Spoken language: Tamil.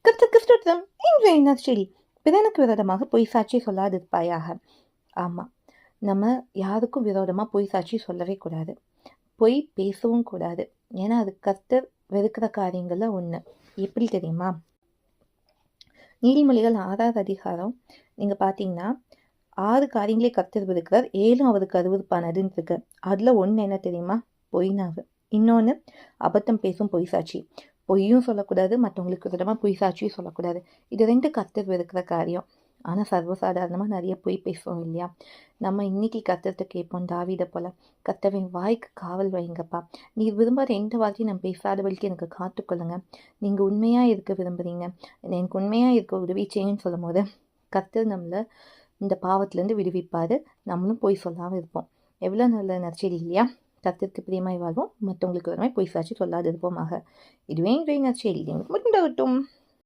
கிறிஸ்துத்தம் இன்றைய நற்செய்தி. பிறனுக்கு விரோதமாக பொய் சாட்சி சொல்லாதிருப்பாயாக. ஆமாம், நம்ம யாருக்கும் விரோதமாக பொய் சாட்சி சொல்லவே கூடாது, பொய் பேசவும் கூடாது. ஏன்னா அது கர்த்தர் வெறுக்கிற காரியங்கள்ல ஒன்று. எப்படி தெரியுமா? நீதிமொழிகள் 6வது அதிகாரம் நீங்கள் பார்த்தீங்கன்னா 6 காரியங்களே கர்த்தர் வெறுக்கிறார், 7 அவருக்கு அருவருப்பானதுன்னு இருக்கு. அதில் ஒன்று என்ன தெரியுமா? பொய்னாகு. இன்னொன்று அபத்தம் பேசும் பொய் சாட்சி. பொய்யும் சொல்லக்கூடாது, மற்றவங்களுக்கு விதமாக பொய் சாட்சியும் சொல்லக்கூடாது. இது 2 கர்த்தர் வெறுக்கிற காரியம். ஆனால் சர்வசாதாரணமாக நிறைய பொய் பேசுவோம் இல்லையா? நம்ம இன்னைக்கு கர்த்தர்கிட்ட கேட்போம், தாவீதை போல, கர்த்தரின் வாய்க்கு காவல் வைங்கப்பா. நீ விரும்பாத எந்த வார்த்தையும் நான் பேசாதவளுக்கு எனக்கு காத்துக்கொள்ளுங்க. நீங்கள் உண்மையாக இருக்க விரும்புகிறீங்க, எனக்கு உண்மையாக இருக்க உதவி செய்யுன்னு சொல்லும் போது கர்த்தர் நம்மளை இந்த பாவத்திலேருந்து விடுவிப்பார். நம்மளும் பொய் சொல்லாமல் இருப்போம். எவ்வளோ நல்ல நற்செய்தி இல்லையா? கர்த்தருக்கு பிரியமாய் வாழ்வோம், மற்றவங்களுக்கு ஒரு மாதிரி பொய் சாட்சி சொல்லாது இருப்போமாக. இதுவே இன்றைய நற்செய்தி. மட்டும்